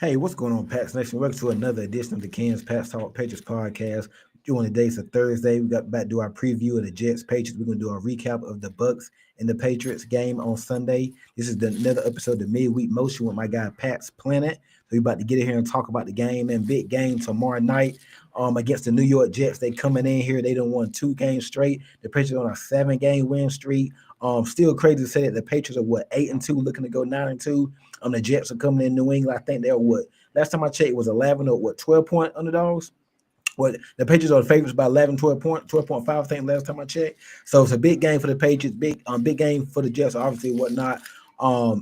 Hey, what's going on, Pats Nation? Welcome to another edition of the Ken's Pats Talk Patriots podcast. Doing the days of Thursday, we got back to do our preview of the Jets Patriots. We're going to do a recap of the Bucks and the Patriots game on Sunday. This is another episode of Midweek Motion with my guy Pat's Planet. So we're about to get in here and talk about the game and big game tomorrow night against the New York Jets. They coming in here. They done won 2 games straight. The Patriots on a 7-game win streak. Still crazy to say that the Patriots are 8-2, looking to go 9-2. The Jets are coming in New England. I think they're last time I checked, it was 11 or 12-point underdogs. The Patriots are the favorites by 11, 12.5, I think last time I checked. So it's a big game for the Patriots, big game for the Jets, obviously, whatnot.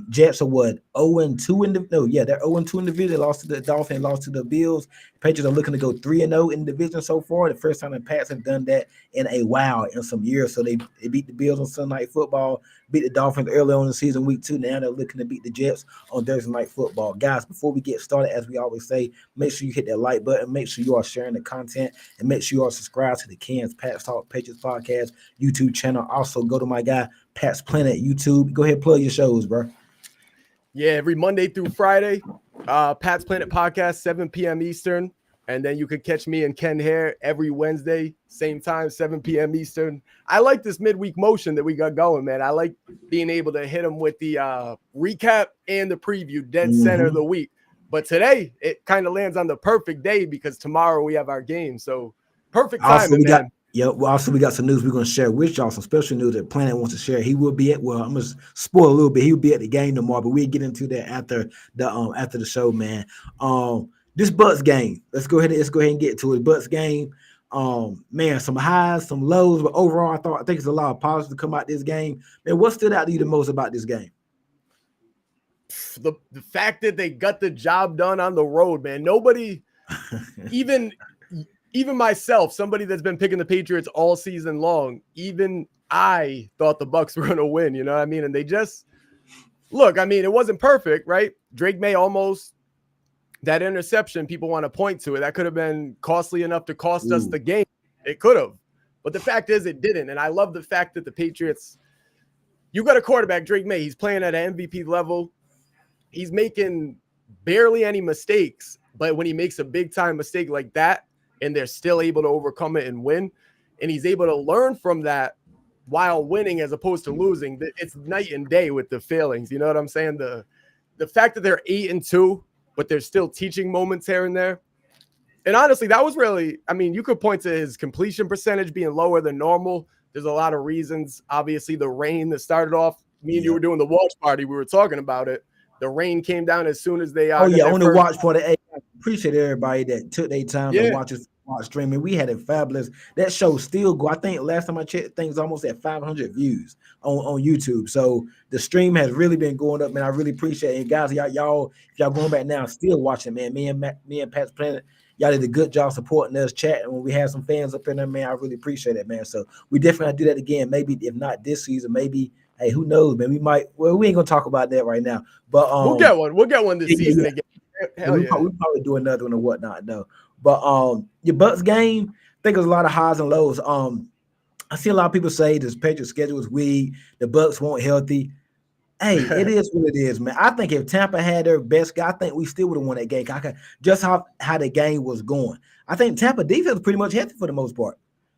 Jets are 0-2 they're 0-2 in the division. They lost to the Dolphins, lost to the Bills. Patriots are looking to go 3-0 in the division so far. The first time the Pats have done that in a while, in some years. So they beat the Bills on Sunday Night Football, beat the Dolphins early on in the season, week 2. Now they're looking to beat the Jets on Thursday Night Football. Guys, before we get started, as we always say, make sure you hit that like button, make sure you are sharing the content, and make sure you are subscribed to the Ken's Pats Talk Patriots podcast YouTube channel. Also, go to my guy Pat's Planet YouTube. Go ahead, plug your shows, bro. Yeah, every Monday through Friday, Pat's Planet podcast, 7 p.m. Eastern. And then you could catch me and Ken here every Wednesday, same time, 7 p.m. Eastern. I like this midweek motion that we got going, man. I like being able to hit them with the recap and the preview, dead center of the week. But today, it kind of lands on the perfect day because tomorrow we have our game. So perfect timing, man. We got some news we're going to share with y'all, some special news that Planet wants to share. He will be I'm going to spoil a little bit. He will be at the game tomorrow, but we'll get into that after the show, man. This Bucks game, let's go ahead and get to it. Bucks game, man, some highs, some lows, but overall, I think it's a lot of positives to come out this game. Man, what stood out to you the most about this game? The fact that they got the job done on the road, man. Nobody, even myself, somebody that's been picking the Patriots all season long, even I thought the Bucks were going to win, you know what I mean? And they just, look, I mean, it wasn't perfect, right? Drake May almost, that interception, people want to point to it. That could have been costly enough to cost us the game. It could have. But the fact is it didn't. And I love the fact that the Patriots, you got a quarterback, Drake May. He's playing at an MVP level. He's making barely any mistakes. But when he makes a big-time mistake like that, and they're still able to overcome it and win, and he's able to learn from that while winning as opposed to losing, it's night and day with the failings. You know what I'm saying? The fact that they're 8-2, but there's still teaching moments here and there. And honestly, that was really, I mean, you could point to his completion percentage being lower than normal. There's a lot of reasons. Obviously, the rain that started off, me and you were doing the watch party. We were talking about it. The rain came down as soon as they on the watch party. Hey, I appreciate everybody that took their time to watch streaming. We had it fabulous. That show still go. I think last time I checked, things almost at 500 views on YouTube. So the stream has really been going up, man. I really appreciate it. And guys, y'all, if y'all going back now, still watching, man. Me and Pat's Planet, Y'all did a good job supporting us, chatting when we had some fans up in there, man. I really appreciate it, man. So we definitely have to do that again. Maybe if not this season, maybe hey, who knows, man? We might. Well, we ain't gonna talk about that right now. But We'll get one. We'll get one this season again. Hell we probably do another one or whatnot though. But your Bucks game, I think there's a lot of highs and lows. I see a lot of people say this Patriots schedule is weak, the Bucks weren't healthy. Hey, it is what it is, man. I think if Tampa had their best guy, I think we still would have won that game. Just how the game was going. I think Tampa defense was pretty much healthy for the most part.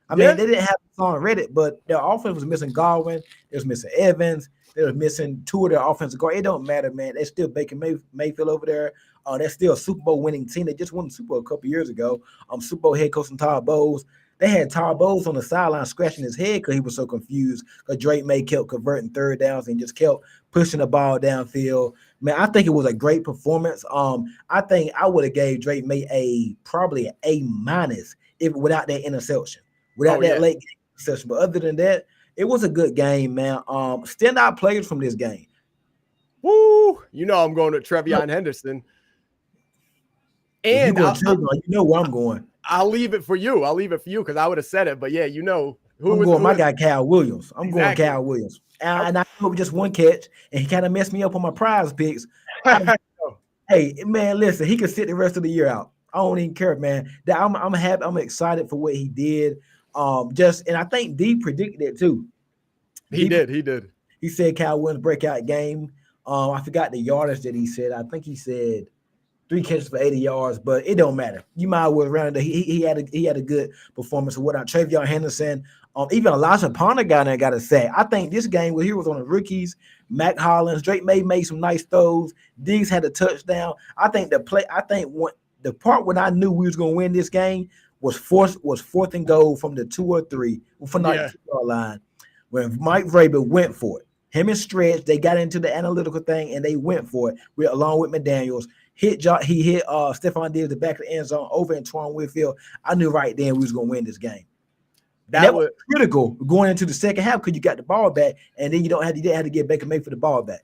I mean, they didn't have on Reddit, but their offense was missing Godwin. They was missing Evans. They was missing two of their offensive guards. It don't matter, man. They still Baker Mayfield over there. They're still a Super Bowl winning team. They just won the Super Bowl a couple years ago. Super Bowl head coach Todd Bowles. They had Todd Bowles on the sideline scratching his head because he was so confused because Drake May kept converting third downs and just kept pushing the ball downfield. Man, I think it was a great performance. I think I would have gave Drake May probably an A- if without that interception, without that late game interception. But other than that, it was a good game, man. Standout players from this game. Woo! You know I'm going to Trevion Henderson. And you know where I'm going. I'll leave it for you. Because I would have said it. But yeah, you know who I'm going. My guy Cal Williams. I'm going Cal Williams. And I know just one catch, and he kind of messed me up on my prize picks. Hey, man, listen, he can sit the rest of the year out. I don't even care, man. I'm happy. I'm excited for what he did. And I think D predicted it too. He did. He said Cal Williams breakout game. I forgot the yardage that he said. I think he said 3 catches for 80 yards, but it don't matter. You might as well round it. He had a good performance. Or whatnot. Trevion Henderson, even Elijah Ponder got a sack. I think this game where he was on the rookies, Mac Hollins, Drake May made some nice throws. Diggs had a touchdown. I think the part when I knew we was gonna win this game was fourth and goal from the 2 or 3 from the 2-yard line when Mike Vrabel went for it. Him and Stretch, they got into the analytical thing and they went for it along with McDaniels. He hit Stephon Diggs the back of the end zone over Antoine Winfield. I knew right then we was gonna win this game. That was critical going into the second half because you got the ball back, and then you didn't have to get Baker Mayfield the ball back.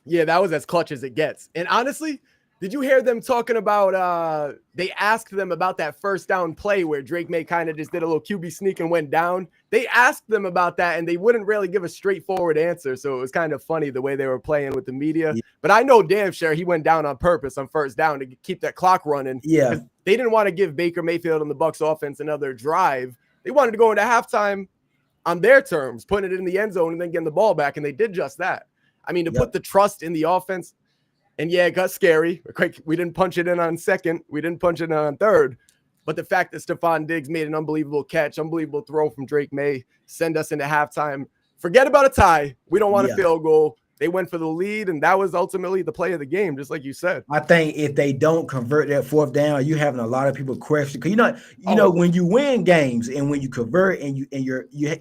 Yeah, that was as clutch as it gets. And honestly, did you hear them talking about? They asked them about that first down play where Drake May kind of just did a little QB sneak and went down. They asked them about that, and they wouldn't really give a straightforward answer. So it was kind of funny the way they were playing with the media. Yeah. But I know damn sure he went down on purpose on first down to keep that clock running. Yeah, they didn't want to give Baker Mayfield and the Bucs offense another drive. They wanted to go into halftime on their terms, putting it in the end zone and then getting the ball back, and they did just that. I mean, to put the trust in the offense. And yeah, it got scary. We didn't punch it in on second. We didn't punch it in on third. But the fact that Stephon Diggs made an unbelievable catch, unbelievable throw from Drake May, send us into halftime. Forget about a tie. We don't want a field goal. They went for the lead, and that was ultimately the play of the game, just like you said. I think if they don't convert that fourth down, you're having a lot of people question. Because you know when you win games and when you convert and you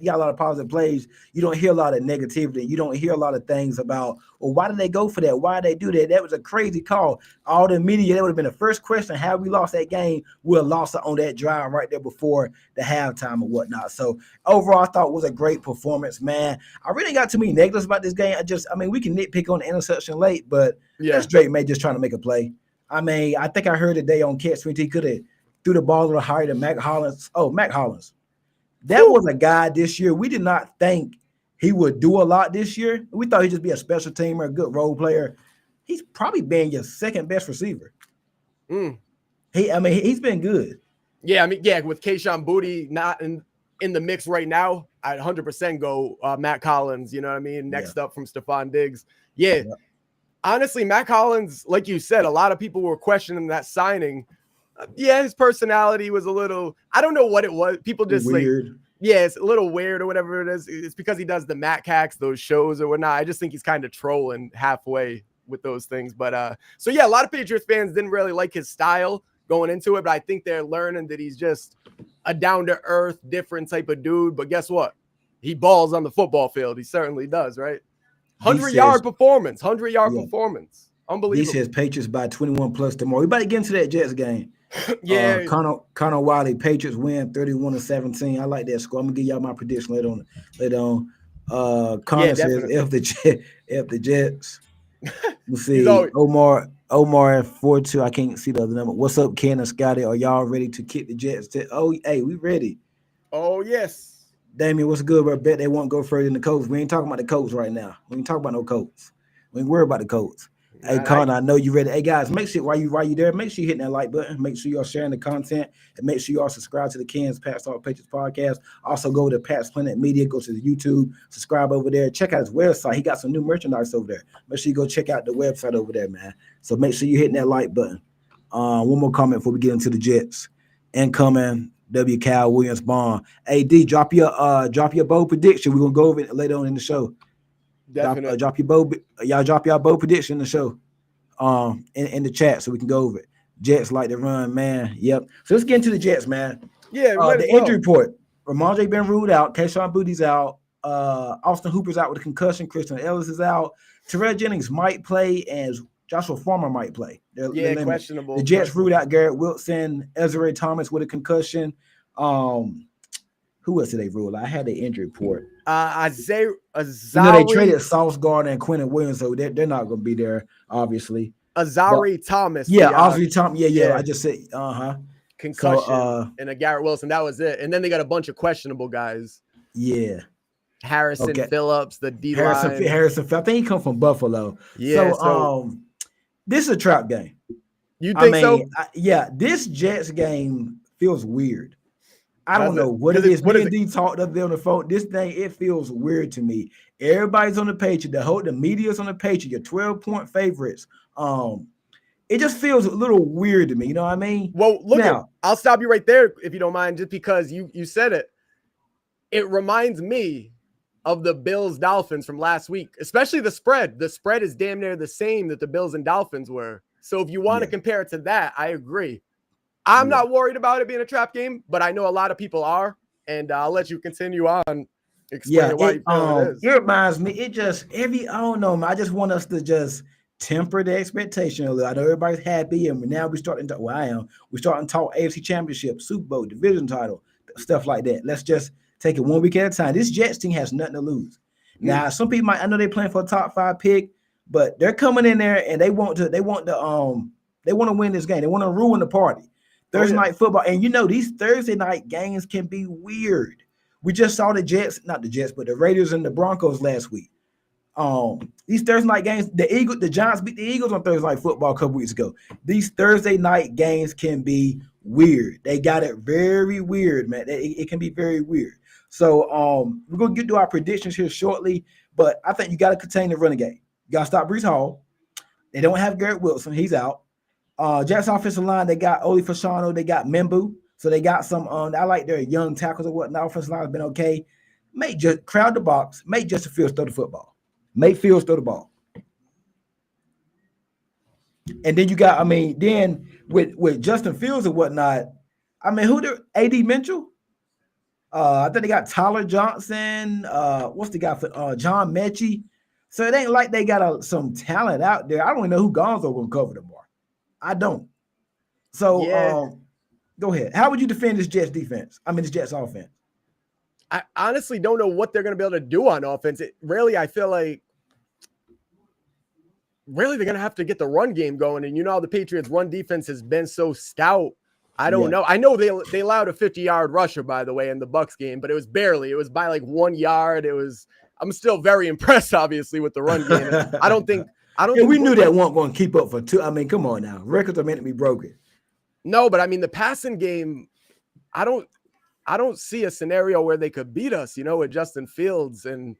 got a lot of positive plays, you don't hear a lot of negativity. You don't hear a lot of things about, well, why did they go for that? Why did they do that? That was a crazy call. All the media, that would have been the first question. How we lost that game? We'll lost it on that drive right there before the halftime or whatnot. So overall, I thought it was a great performance, man. I really got too many negatives about this game. We can nitpick on the interception late, but that's Drake May just trying to make a play. I mean, I think I heard today on Catch 20, he could have threw the ball a little higher than Mac Hollins. Oh, Mac Hollins. That was a guy this year. We did not think he would do a lot this year. We thought he'd just be a special teamer, a good role player. He's probably been your second best receiver. He's been good. Yeah, with Kayshon Boutte not in the mix right now, I'd 100% go Matt Collins, you know what I mean? Next up from Stephon Diggs. Yeah. Honestly, Matt Collins, like you said, a lot of people were questioning that signing. His personality was a little, I don't know what it was. People just weird. It's a little weird or whatever it is. It's because he does the Matt Hacks, those shows or whatnot. I just think he's kind of trolling halfway with those things. But a lot of Patriots fans didn't really like his style going into it, but I think they're learning that he's just a down-to-earth, different type of dude. But guess what? He balls on the football field. He certainly does, right? 100-yard performance. Performance. Unbelievable. He says Patriots by 21 plus tomorrow. We about to get into that Jets game. Connor Wiley, Patriots win 31-17. I like that score. I'm gonna give y'all my prediction later on. Connor says F the Jets. We'll see. Omar Omar 42. I can't see the other number. What's up, Ken and Scotty? Are y'all ready to kick the Jets? Oh, hey, we ready. Oh, yes. Damien, what's good, bro? Bet they won't go further than the Colts. We ain't talking about the Colts right now. We ain't talking about no Colts. We ain't worried about the Colts. Hey, Connor, I know you ready. Hey, guys, make sure while you there, make sure you hit that like button. Make sure y'all sharing the content, and make sure y'all subscribe to the Ken's Pats Talk Patriots podcast. Also, go to Pat's Planet Media, go to the YouTube, subscribe over there. Check out his website. He got some new merchandise over there. Make sure you go check out the website over there, man. So make sure you hitting that like button. One more comment before we get into the Jets. Incoming. W. Cal Williams Bond. Hey D, drop your bold prediction. We're gonna go over it later on in the show. Definitely. Drop your bold. Y'all drop your bold prediction in the show. In the chat so we can go over it. Jets like to run, man. Yep. So let's get into the Jets, man. Yeah. The injury report. Ramondre been ruled out. Kayshawn Booty's out. Austin Hooper's out with a concussion. Christian Ellis is out. Terrell Jennings might play, and Joshua Farmer might play. They're questionable. The Jets ruled out Garrett Wilson, Ezra Thomas with a concussion. Who else did they rule? I had the injury report. Azari. They traded Sauce Gardner and Quentin Williams, so they're not going to be there, obviously. Azari Thomas. Yeah, Azari Thomas. Yeah. I just said, concussion and a Garrett Wilson. That was it. And then they got a bunch of questionable guys. Yeah. Harrison Phillips, the D line. Harrison Phillips. I think he come from Buffalo. Yeah. So this is a trap game. You think so? This Jets game feels weird. I don't know what it is. Me and D talked up there on the phone. This thing, it feels weird to me. Everybody's on the Patriot. The media's on the Patriot. Your 12-point favorites. It just feels a little weird to me. You know what I mean? Well, look, I'll stop you right there if you don't mind, just because you said it. It reminds me of the Bills-Dolphins from last week, especially the spread. The spread is damn near the same that the Bills and Dolphins were. So if you want to compare it to that, I agree. I'm not worried about it being a trap game, but I know a lot of people are, and I'll let you continue on explaining why you feel it is. It reminds me, I don't know, man. I just want us to just temper the expectation a little. I know everybody's happy, and now we're starting to talk AFC Championship, Super Bowl, division title, stuff like that. Let's just take it 1 week at a time. This Jets team has nothing to lose. Now, some people I know they're playing for a top 5 pick, but they're coming in there and they want to win this game. They want to ruin the party. Thursday night football. And these Thursday night games can be weird. We just saw the Raiders and the Broncos last week. These Thursday night games, the Giants beat the Eagles on Thursday night football a couple weeks ago. These Thursday night games can be weird. They got it very weird, man. It can be very weird. So we're going to do our predictions here shortly, but I think you got to contain the running game. You got to stop Breece Hall. They don't have Garrett Wilson. He's out. Jets offensive line, they got Oli Fashanu, they got Membu. So they got some I like their young tackles or whatnot. Offensive line has been okay. Just crowd the box. Make Justin Fields throw the football. Make Fields throw the ball. And then you got, then with Justin Fields and whatnot, who the AD Mitchell? I think they got Tyler Johnson. What's the guy for John Mechie? So it ain't like they got some talent out there. I don't even know who Gonzo gonna cover tomorrow. I don't. So go ahead. How would you defend this Jets defense? This Jets offense. I honestly don't know what they're going to be able to do on offense. I feel like they're going to have to get the run game going. And how the Patriots' run defense has been so stout. I don't know. I know they allowed a 50-yard rusher, by the way, in the Bucs game, but it was barely. It was by like 1 yard. I'm still very impressed, obviously, with the run game. We knew that weren't going to keep up for 2. Come on now. Records are meant to be broken. No, but the passing game, I don't see a scenario where they could beat us, with Justin Fields. And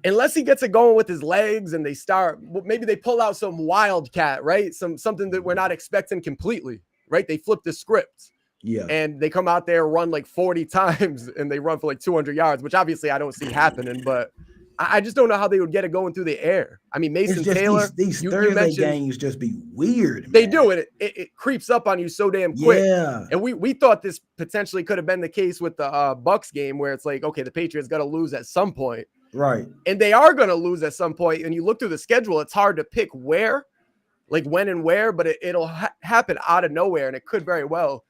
unless he gets it going with his legs and maybe they pull out some wildcat, right? Something that we're not expecting completely, right? They flip the script. Yeah. And they come out there, run like 40 times, and they run for like 200 yards, which obviously I don't see happening, but I just don't know how they would get it going through the air. Mason Taylor. These Thursday games just be weird, man. They do it. It creeps up on you so damn quick. Yeah. And we thought this potentially could have been the case with the Bucs game, where it's like, okay, the Patriots got to lose at some point. Right. And they are going to lose at some point. And you look through the schedule, it's hard to pick where, like when and where, but it'll happen out of nowhere. And it could very well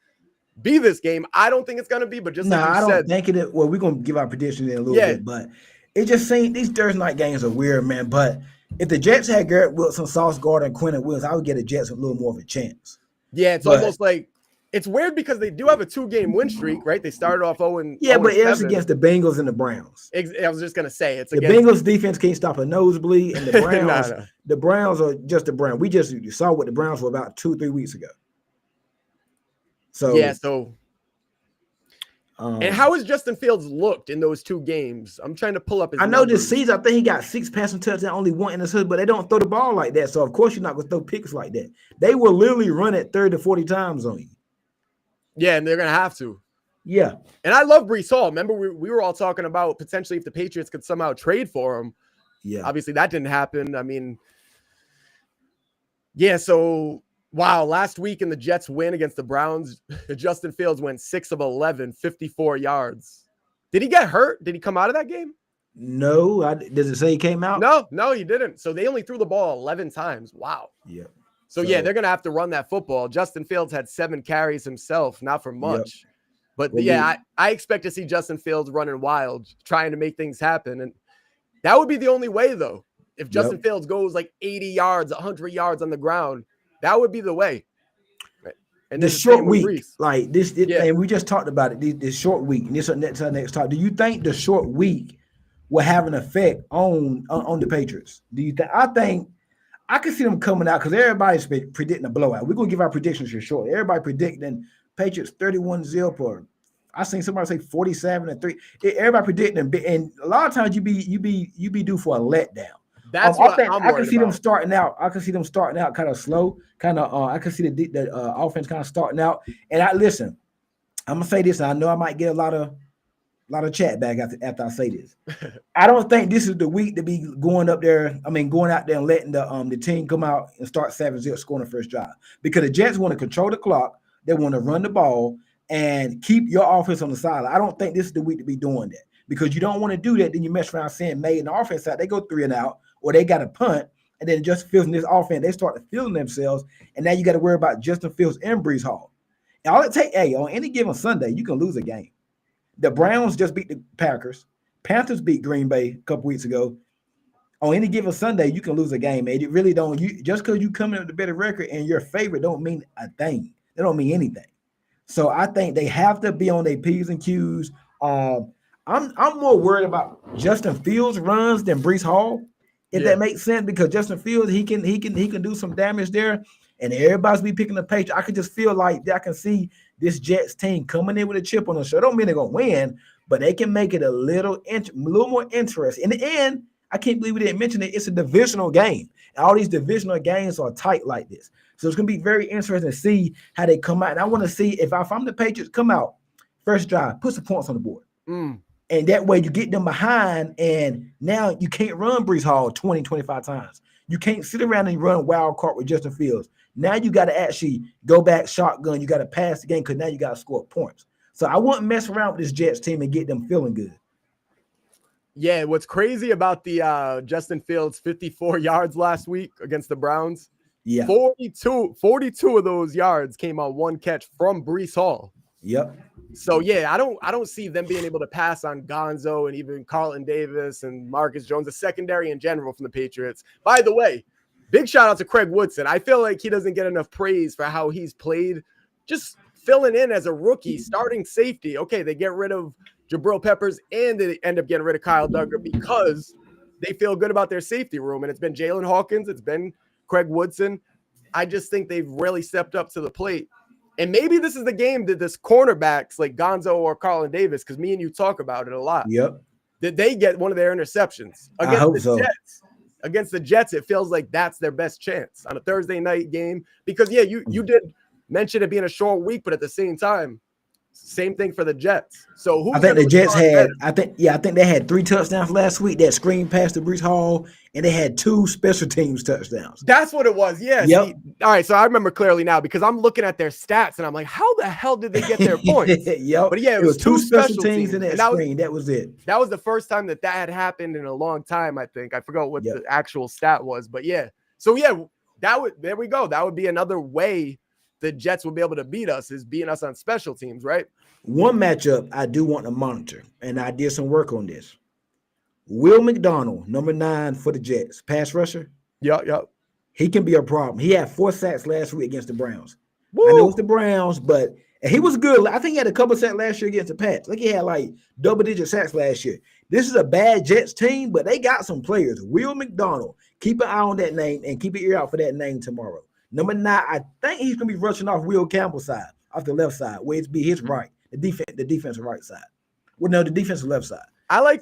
be this game. I don't think it's going to be, but just like you said. I don't think it. Well, we're going to give our predictions in a little bit, but it just seems these Thursday night games are weird, man. But If the Jets had Garrett Wilson, Sauce Gardner, and Quentin Williams, I would get the Jets a little more of a chance. Yeah, it's But almost like it's weird because they do have a 2-game win streak, right? They started off 0-7. yeah, but it's against the Bengals and the Browns. I was just gonna say it's the against Bengals defense can't stop a nosebleed, and the Browns, no. the Browns are just the Browns. We just saw what the Browns were about 2-3 weeks ago. So yeah, and how has Justin Fields looked in those 2 games? I'm trying to pull up his I know numbers. this season, I think he got 6 passing touchdowns, only 1 interception, but they don't throw the ball like that. So of course you're not gonna throw picks like that. They will literally run it 30 to 40 times on you. Yeah, and they're gonna have to. Yeah. And I love Breece Hall. Remember, we were all talking about potentially if the Patriots could somehow trade for him. Yeah. Obviously, that didn't happen. I mean, yeah, so wow, last week in the Jets win against the Browns, Justin Fields went 6 of 11, 54 yards. Did he get hurt? Did he come out of that game? No. Does it say he came out? No, he didn't. So they only threw the ball 11 times. Wow. Yeah. So yeah, they're going to have to run that football. Justin Fields had 7 carries himself, not for much. Yep. But well, yeah, I expect to see Justin Fields running wild, trying to make things happen. And that would be the only way, though. If Justin Fields goes like 80 yards, 100 yards on the ground, that would be the way. And the short week, like this, and we just talked about it, this short week, and this next talk. Do you think the short week will have an effect on the Patriots? Do you think? I think I can see them coming out because everybody's predicting a blowout. We're going to give our predictions here short. Everybody predicting Patriots 31-0 or I seen somebody say 47-3. Everybody predicting, and a lot of times you be due for a letdown. That's what I can see them starting out. I can see them starting out kind of slow, kind of. I can see the offense kind of starting out. And I'm gonna say this. And I know I might get a lot of chat back after I say this. I don't think this is the week to be going up there. I mean, going out there and letting the team come out and start 7-0, scoring the first drive, because the Jets want to control the clock. They want to run the ball and keep your offense on the sideline. I don't think this is the week to be doing that, because you don't want to do that. Then you mess around saying May and the offense side, they go 3 and out, or they got a punt, and then Justin Fields in this offense, they start feeling themselves, and now you got to worry about Justin Fields and Breece Hall. And all it takes, on any given Sunday, you can lose a game. The Browns just beat the Packers. Panthers beat Green Bay a couple weeks ago. On any given Sunday, you can lose a game, and it really don't. Just because you come in with a better record and your favorite don't mean a thing. They don't mean anything. So I think they have to be on their P's and Q's. I'm more worried about Justin Fields runs than Breece Hall, if that makes sense, because Justin Fields he can do some damage there, and everybody's be picking the Patriots. I can just feel like I can see this Jets team coming in with a chip on the shoulder. Don't mean they're gonna win, but they can make it a little more interesting. In the end, I can't believe we didn't mention it. It's a divisional game. And all these divisional games are tight like this. So it's going to be very interesting to see how they come out. And I want to see if I'm the Patriots, come out, first drive, put some points on the board. And that way you get them behind, and now you can't run Breece Hall 20, 25 times. You can't sit around and run wild card with Justin Fields. Now you got to actually go back shotgun. You got to pass the game because now you got to score points. So I wouldn't mess around with this Jets team and get them feeling good. Yeah, what's crazy about the Justin Fields 54 yards last week against the Browns, 42 of those yards came on one catch from Breece Hall. Yep. So yeah, I don't see them being able to pass on Gonzo and even Carlton Davis and Marcus Jones, the secondary in general from the Patriots. By the way, big shout out to Craig Woodson. I feel like he doesn't get enough praise for how he's played, just filling in as a rookie, starting safety. Okay, they get rid of Jabril Peppers and they end up getting rid of Kyle Duggar because they feel good about their safety room. And it's been Jalen Hawkins, it's been Craig Woodson. I just think they've really stepped up to the plate. And maybe this is the game that this cornerbacks like Gonzo or Carlton Davis, because me and you talk about it a lot. Yep. Did they get one of their interceptions against the Jets? Against the Jets, it feels like that's their best chance on a Thursday night game. Because you did mention it being a short week, but at the same time, same thing for the Jets. So I think the Jets had, I think they had 3 touchdowns last week. That screen pass to Breece Hall, and they had 2 special teams touchdowns. That's what it was. Yeah. Yep. See, all right. So I remember clearly now because I'm looking at their stats and I'm like, how the hell did they get their points? Yep. But yeah, it was 2 special teams in that screen. That was it. That was the first time that had happened in a long time. I think I forgot what the actual stat was, but yeah. So yeah, there we go. That would be another way the Jets will be able to beat us, is beating us on special teams, right? One matchup I do want to monitor, and I did some work on this. Will McDonald, number 9 for the Jets, pass rusher. Yeah. He can be a problem. He had 4 sacks last week against the Browns. Woo! I know it's the Browns, but he was good. I think he had a couple sacks last year against the Pats. I think he had like double-digit sacks last year. This is a bad Jets team, but they got some players. Will McDonald, keep an eye on that name and keep your ear out for that name tomorrow. Number 9, I think he's going to be rushing off Will Campbell's side, off the left side, where it's be his right, the defensive right side. Well, no, the defensive left side. I like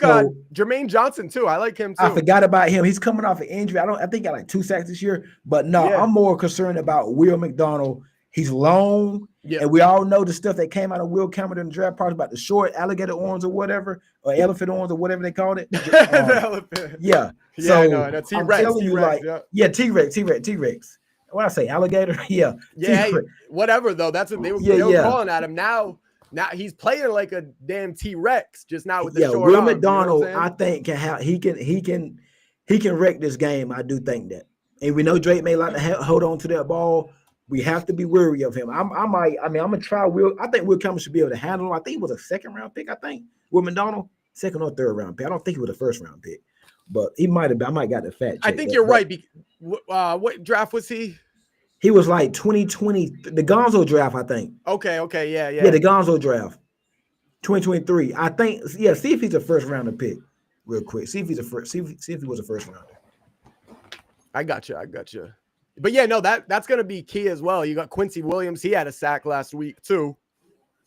Jermaine Johnson too. I like him too. I forgot about him. He's coming off an injury. I think he got like 2 sacks this year. But no, I'm more concerned about Will McDonald. He's long. Yeah. And we all know the stuff that came out of Will Campbell in the draft part about the short alligator arms or whatever, or elephant arms or whatever they called it. The elephant. Yeah. So no, T-Rex, I'm telling you, like, T-Rex. When I say alligator, yeah, hey, whatever though. That's what they were calling at him. Now he's playing like a damn T-Rex, just not with the short Will arms, McDonald, you know I think he can wreck this game. I do think that, and we know Drake may like to hold on to that ball. We have to be wary of him. I'm gonna try Will. I think Will Campbell should be able to handle him. I think he was a 2nd round pick. I think Will McDonald 2nd or 3rd round pick. I don't think he was a 1st round pick, but he might have been. I might got the fact check. I think you're right. What draft was he? He was like 2020, the Gonzo draft, I think. Okay, yeah. Yeah, the Gonzo draft, 2023. I think. Yeah, see if he's a 1st rounder pick, real quick. See if he's a first. See if he was a 1st rounder. I got you. But yeah, no, that's gonna be key as well. You got Quincy Williams. He had a sack last week too.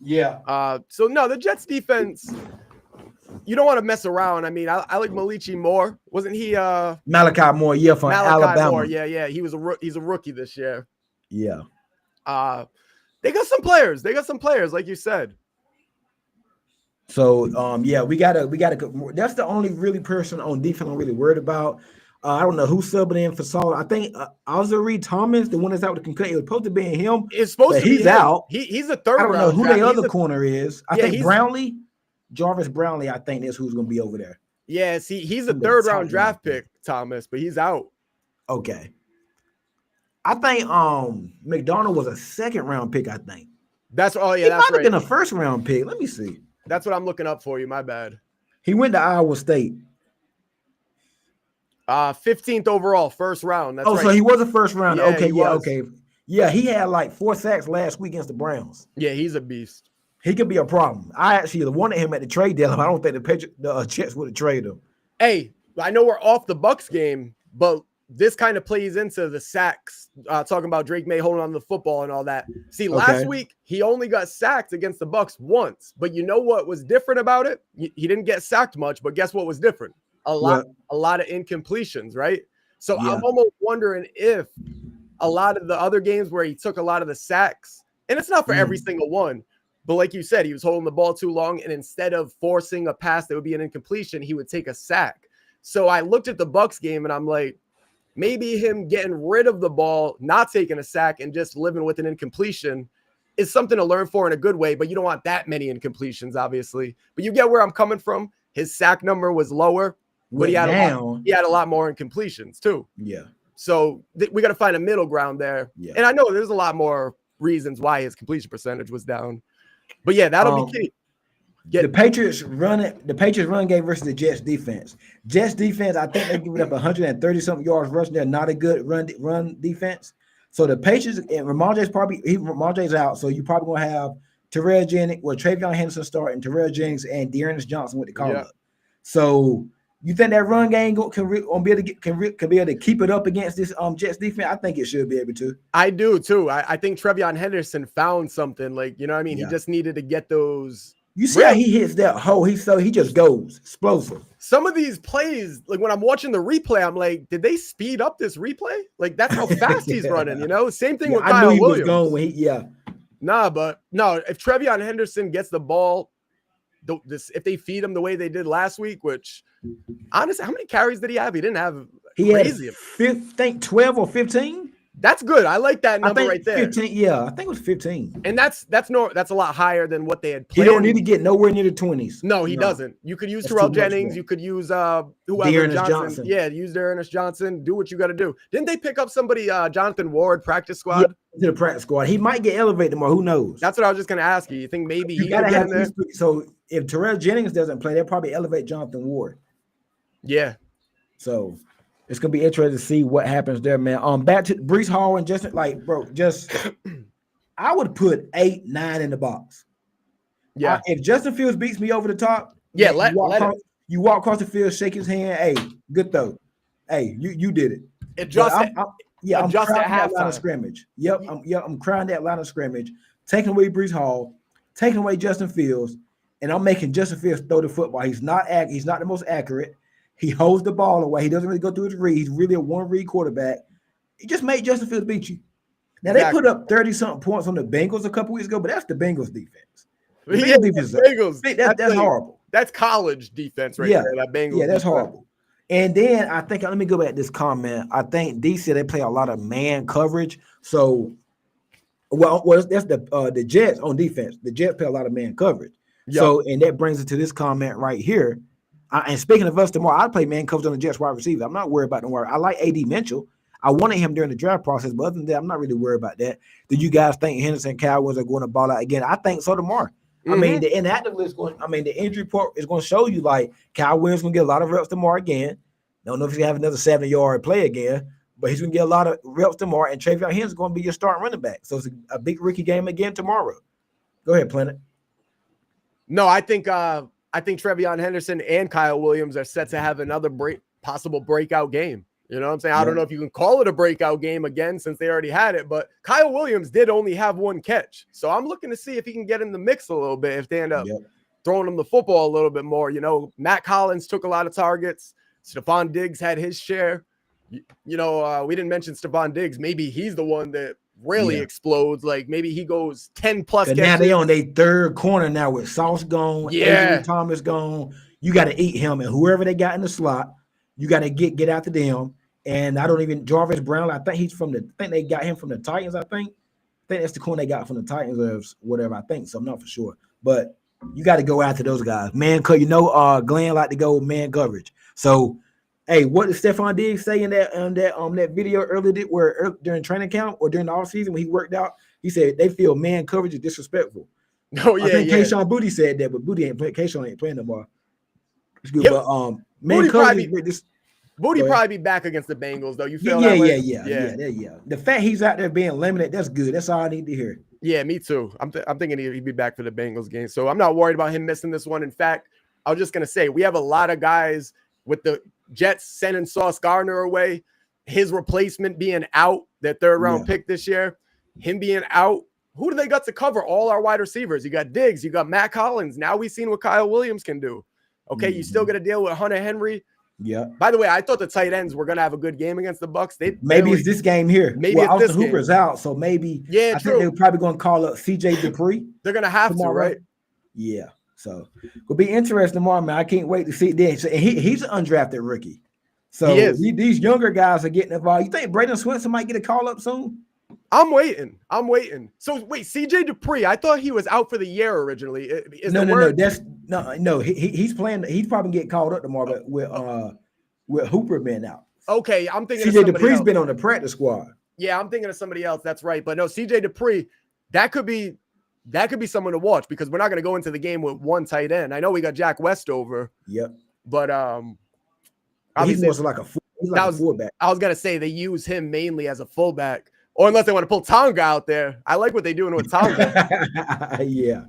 Yeah. So no, the Jets defense. You don't want to mess around. I mean, I like Malichi Moore. Wasn't he? Malachi Moore, from Alabama. Moore, yeah. He's a rookie this year. Yeah. They got some players. Like you said. So we gotta. That's the only really person on defense I'm really worried about. I don't know who's subbing in for Saul. I think Ozzie Thomas, the one that's out with the concussion, it was supposed to be him. It's supposed to be he's out. He's a 3rd. I don't know who the other corner is. I think Brownlee. Jarvis Brownlee, I think is who's going to be over there. Yeah, see, he's a 3rd round draft pick, Thomas, but he's out. Okay. I think McDonald was a 2nd round pick, I think. That's right. He might have been a 1st round pick. Let me see. That's what I'm looking up for you. My bad. He went to Iowa State. 15th overall, 1st round. That's right. So he was a 1st round. Okay. Yeah, he had like 4 sacks last week against the Browns. Yeah, he's a beast. He could be a problem. I actually wanted him at the trade deadline. I don't think the Jets would have traded him. Hey, I know we're off the Bucks game, but this kind of plays into the sacks. Talking about Drake May holding on to the football and all that. See, last week he only got sacked against the Bucks once, but you know what was different about it? He didn't get sacked much, but guess what was different? A lot of incompletions, right? So I'm almost wondering if a lot of the other games where he took a lot of the sacks, and it's not for every single one. But like you said, he was holding the ball too long, and instead of forcing a pass that would be an incompletion, he would take a sack. So I looked at the Bucks game, and I'm like, maybe him getting rid of the ball, not taking a sack, and just living with an incompletion is something to learn for in a good way. But you don't want that many incompletions, obviously. But you get where I'm coming from. His sack number was lower, but he had a lot more incompletions too. Yeah. So we got to find a middle ground there. Yeah. And I know there's a lot more reasons why his completion percentage was down. But yeah, that'll be key. The Patriots run game versus the Jets defense. Jets defense, I think they're giving up 130 something yards rushing. They're not a good run defense. So the Patriots and Ramondre's out. So you probably gonna have Terrell Jennings, Travion Henderson starting, Terrell Jennings and Dearness Johnson with the call up. So you think that run game can be able to keep it up against this Jets defense? I think it should be able to. I do too. I think Trevion Henderson found something. Like, you know what I mean? Yeah. He just needed to get those. You see how he hits that hole? He just goes explosive. Some of these plays, like when I'm watching the replay, I'm like, did they speed up this replay? Like that's how fast he's running. You know, same thing with Kyle I knew he Williams. Was going when if Trevion Henderson gets the ball, if they feed him the way they did last week, which honestly, how many carries did he have? He didn't have crazy. Had 12 or 15. That's good. I like that number right there. 15, yeah, I think it was 15. And that's a lot higher than what they had planned. He don't need to get nowhere near the 20s. No, he doesn't. You could use Terrell Jennings. You could use whoever Johnson. Yeah, use Dearness Johnson. Do what you got to do. Didn't they pick up somebody, Jonathan Ward, practice squad? Yeah, to the practice squad. He might get elevated more. Who knows? That's what I was just going to ask you. You think maybe he gotta have there? So if Terrell Jennings doesn't play, they'll probably elevate Jonathan Ward. Yeah. So it's gonna be interesting to see what happens there, man. Back to Brees Hall and Justin, I would put 8, 9 in the box. Yeah. If Justin Fields beats me over the top, Yeah, man, let you walk across the field, shake his hand. Hey, good throw. Hey, you did it. Adjust I'm at crowding that line of halftime. scrimmage. I'm crowding that line of scrimmage, taking away Brees Hall, taking away Justin Fields, and I'm making Justin Fields throw the football. He's not the most accurate. He holds the ball away. He doesn't really go through his read. He's really a one-read quarterback. He just made Justin Fields beat you. Now, they put up 30-something points on the Bengals a couple weeks ago, but that's the Bengals defense. The Bengals defense, that's horrible. That's college defense right there. That Bengals that's defense. horrible. And then I think, let me go back to this comment. I think D said they play a lot of man coverage. So, that's the Jets on defense. The Jets play a lot of man coverage. Yep. So, and that brings it to this comment right here. And speaking of us tomorrow, I play man coverage on the Jets wide receiver. I'm not worried about the word. I like A.D. Mitchell. I wanted him during the draft process, but other than that, I'm not really worried about that. Do you guys think Henderson and Cowboys are going to ball out again? I think so tomorrow. Mm-hmm. I mean, the inactive list the injury report is going to show you like Kyle Williams going to get a lot of reps tomorrow again. Don't know if he's going to have another 70-yard play again, but he's going to get a lot of reps tomorrow. And Travion Henderson is going to be your starting running back. So it's a big rookie game again tomorrow. Go ahead, Planet. No, I think Travion Henderson and Kyle Williams are set to have another possible breakout game. You know what I'm saying? I don't know if you can call it a breakout game again since they already had it, but Kyle Williams did only have one catch. So I'm looking to see if he can get in the mix a little bit if they end up throwing him the football a little bit more. You know, Matt Collins took a lot of targets. Stephon Diggs had his share. We didn't mention Stephon Diggs. Maybe he's the one that really explodes. Like maybe he goes 10 plus catches. Now they on their third corner now with Sauce gone, Adrian Thomas gone. You got to eat him, and whoever they got in the slot, you got to get after them. And Jarvis Brown, I think they got him from the Titans, I think that's the corner they got from the Titans or whatever, I think. So I'm not for sure. But you got to go after those guys. Man, Glenn like to go man coverage. So, hey, what did Stephon Diggs say in that video earlier during training camp or during the offseason when he worked out? He said they feel man coverage is disrespectful. Oh, yeah. I think Kayshon Boutte said that, but Boutte ain't playing. Kayshon ain't playing no more. It's good. But man coverage is Boutte probably be back against the Bengals, though. You feel yeah. The fact he's out there being limited, that's good. That's all I need to hear. Yeah, me too. I'm thinking he'd be back for the Bengals game. So I'm not worried about him missing this one. In fact, I was just going to say, we have a lot of guys with the Jets sending Sauce Gardner away, his replacement being out, that third-round pick this year, him being out. Who do they got to cover? All our wide receivers. You got Diggs. You got Matt Collins. Now we've seen what Kyle Williams can do. Okay, you still got to deal with Hunter Henry. Yeah. By the way, I thought the tight ends were going to have a good game against the Bucs. Maybe it's this game here. Maybe it's this Austin Hooper's out, so maybe. Yeah, I think they're probably going to call up C.J. Dupree. They're going to have tomorrow. to, right? Yeah. So it'll be interesting tomorrow, man. I can't wait to see this. He's an undrafted rookie. So these younger guys are getting involved. You think Braden Swinson might get a call up soon? I'm waiting. So wait, C.J. Dupree, I thought he was out for the year originally. No. He's playing. He's probably get called up tomorrow, but with Hooper being out. Okay, I'm thinking C.J. Dupree's been on the practice squad. Yeah, I'm thinking of somebody else. That's right. But no, C.J. Dupree, that could be someone to watch because we're not going to go into the game with one tight end. I know we got Jack Westover. Yep. But he's more like a fullback. I was going to say they use him mainly as a fullback, or unless they want to pull Tonga out there. I like what they're doing with Tonga. Yeah.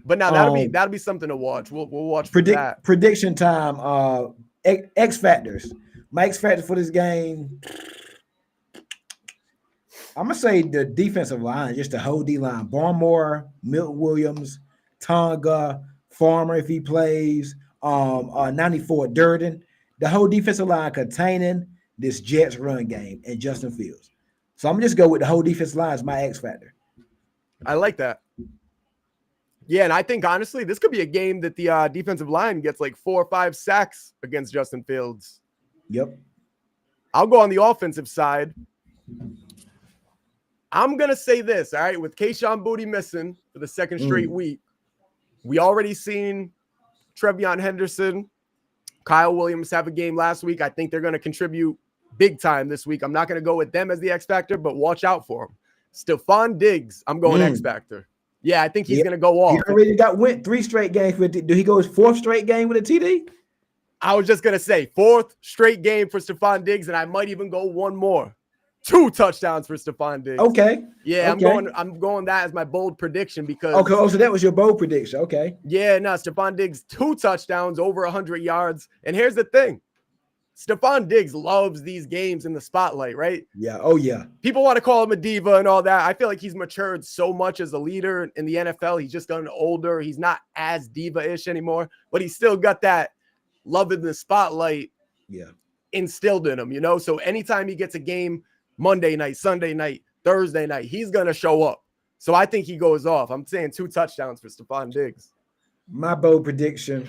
But now that'll be something to watch. We'll watch that. Prediction time. X factors. My X factor for this game. I'm gonna say the defensive line, just the whole D line. Barmore, Milton Williams, Tonga, Farmer if he plays. 94 Durden. The whole defensive line containing this Jets run game and Justin Fields. So I'm just go with the whole defensive line as my X factor. I like that. Yeah, and I think, honestly, this could be a game that the defensive line gets like 4 or 5 sacks against Justin Fields. Yep. I'll go on the offensive side. I'm going to say this, all right? With Kayshon Boutte missing for the second straight week, we already seen Travion Henderson, Kyle Williams have a game last week. I think they're going to contribute big time this week. I'm not going to go with them as the X factor, but watch out for them. Stephon Diggs, I'm going X factor. Yeah, I think he's going to go off. He already went 3 straight games. Do he go his 4th straight game with a TD? I was just going to say 4th straight game for Stephon Diggs, and I might even go one more. 2 touchdowns for Stephon Diggs. Okay. Yeah, okay. I'm going that as my bold prediction because Okay. Oh, so that was your bold prediction. Okay. Yeah, no, Stephon Diggs 2 touchdowns, over 100 yards. And here's the thing. Stephon Diggs loves these games in the spotlight, right? Yeah. Oh, yeah. People want to call him a diva and all that. I feel like he's matured so much as a leader in the NFL. He's just gotten older. He's not as diva-ish anymore, but he's still got that love in the spotlight instilled in him, you know? So anytime he gets a game, Monday night, Sunday night, Thursday night, he's going to show up. So I think he goes off. I'm saying 2 touchdowns for Stephon Diggs. My bold prediction,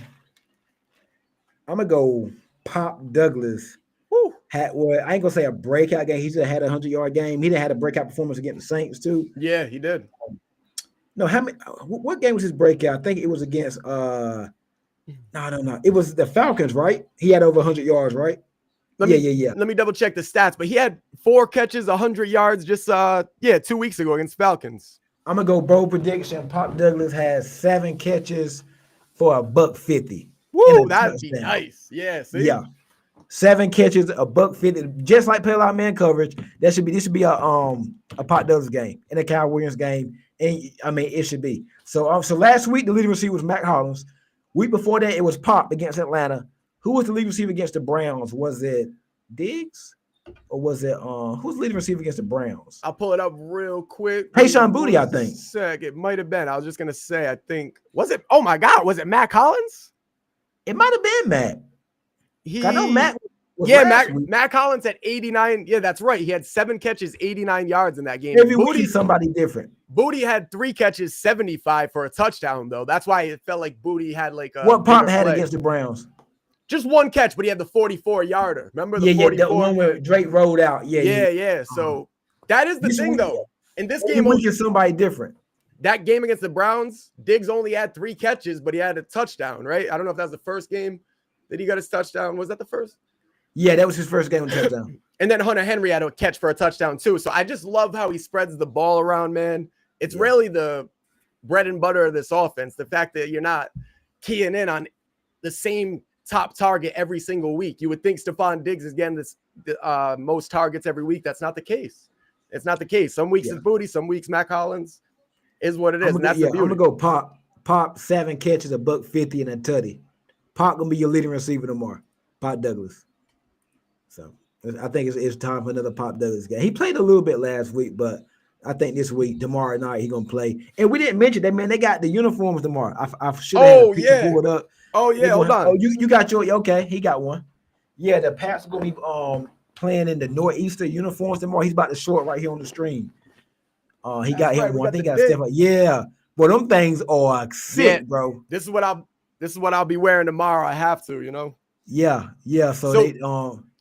I'm going to go Pop Douglas. Woo. I ain't going to say a breakout game. He just had a 100-yard game. He done had a breakout performance against the Saints, too. Yeah, he did. No, what game was his breakout? I think it was against no. It was the Falcons, right? He had over 100 yards, right? Let me double check the stats, but he had 4 catches, 100 yards just 2 weeks ago against Falcons. I'm gonna go bold prediction. Pop Douglas has 7 catches for $150. Woo, that'd be nice. Yeah, see? Yeah. 7 catches, $150, just like play a lot of man coverage. This should be a Pop Douglas game and a Kyle Williams game. And I mean, it should be. So last week the leading receiver was Mac Hollins. Week before that, it was Pop against Atlanta. Who was the leading receiver against the Browns? Was it Diggs? Or was it who's the leading receiver against the Browns? I'll pull it up real quick. Payshon Boutte, I think. It might have been. I was just gonna say, I think. Was it? Oh my God, was it Mac Hollins? It might have been Mac. I know Mac. Mac Hollins at 89. Yeah, that's right. He had 7 catches, 89 yards in that game. Every week he's somebody different. Boutte had 3 catches, 75 for a touchdown, though. That's why it felt like Boutte had like a what Pop had against the Browns? Just 1 catch, but he had the 44-yarder. Remember the 44? Yeah, the one where Drake rolled out. Yeah. So that is the thing, though. In this game, week is somebody different. That game against the Browns, Diggs only had 3 catches, but he had a touchdown, right? I don't know if that was the first game that he got his touchdown. Was that the first? Yeah, that was his first game with touchdown. And then Hunter Henry had a catch for a touchdown too. So I just love how he spreads the ball around, man. It's really the bread and butter of this offense. The fact that you're not keying in on the same top target every single week. You would think Stephon Diggs is getting the most targets every week. That's not the case. It's not the case. Some weeks it's Boutte, some weeks Mac Hollins is what it is. And that's the beauty. I'm gonna go Pop 7 catches, $150 and a tutty. Pop gonna be your leading receiver tomorrow. Pop Douglas. So I think it's time for another Pop Douglas game. He played a little bit last week, but I think this week, tomorrow night, he's gonna play. And we didn't mention that, man. They got the uniforms tomorrow. I should have had a picture pulled up. Oh yeah, hold on. Oh, you got your okay. He got one. Yeah, the Pats are gonna be playing in the Northeaster uniforms tomorrow. He's about to show it right here on the stream. He got him one. I think he got step up. Yeah, but them things are sick, bro. This is what I'll be wearing tomorrow. I have to, you know. Yeah. So they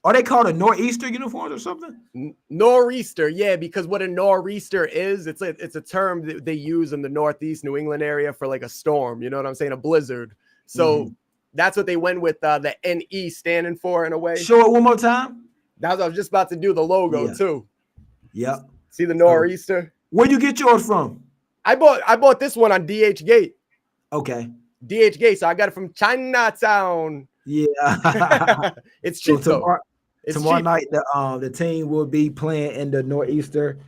are they called a Nor'easter uniforms or something? Nor'easter, yeah, because what a nor'easter is, it's a term that they use in the Northeast New England area for like a storm. You know what I'm saying? A blizzard. So that's what they went with the NE standing for in a way. Show it one more time. That's what I was just about to do the logo too. Yep. See the nor'easter? Where'd you get yours from? I bought this one on DH Gate. Okay. DH Gate. So I got it from Chinatown. Yeah. It's cheap tomorrow night the team will be playing in the Nor'easter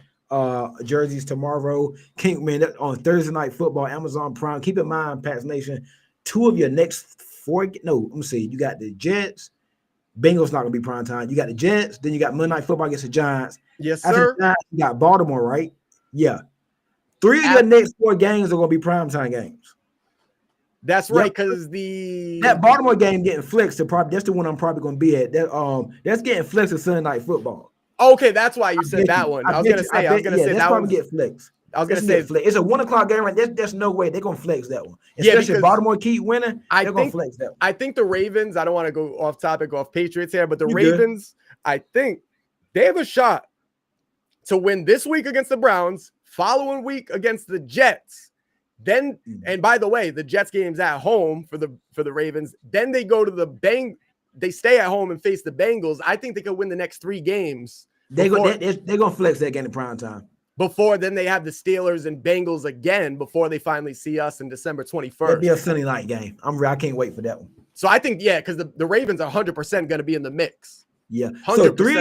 jerseys tomorrow. Kingman on Thursday Night Football, Amazon Prime. Keep in mind, Pats Nation, 2 of your next 4. No, let me see. You got the Jets. Bengals not gonna be prime time. You got the Jets. Then you got Monday Night Football against the Giants. Yes, after sir. Giants, you got Baltimore, right? Yeah. 3 of your next 4 games are gonna be primetime games. That's right, because that Baltimore game getting flexed to that's the one I'm probably gonna be at. That's getting flexed to Sunday Night Football. Okay, that's why you said that one. I was gonna say that one get flexed. I was gonna say it's a 1:00 game, right? There's no way they're gonna flex that one. Especially if Baltimore keep winning, they're gonna flex that one. I think the Ravens, I don't want to go off topic, off Patriots here, but the Ravens, I think they have a shot to win this week against the Browns, following week against the Jets. Then, and by the way, the Jets game's at home for the Ravens. Then they go to they stay at home and face the Bengals. I think they could win the next 3 games. They're gonna flex that game in prime time. Before then, they have the Steelers and Bengals again before they finally see us in December 21st. It'll be a Sunday night game. I can't wait for that one. So I think, yeah, because the Ravens are 100% going to be in the mix. Yeah. 100%. So three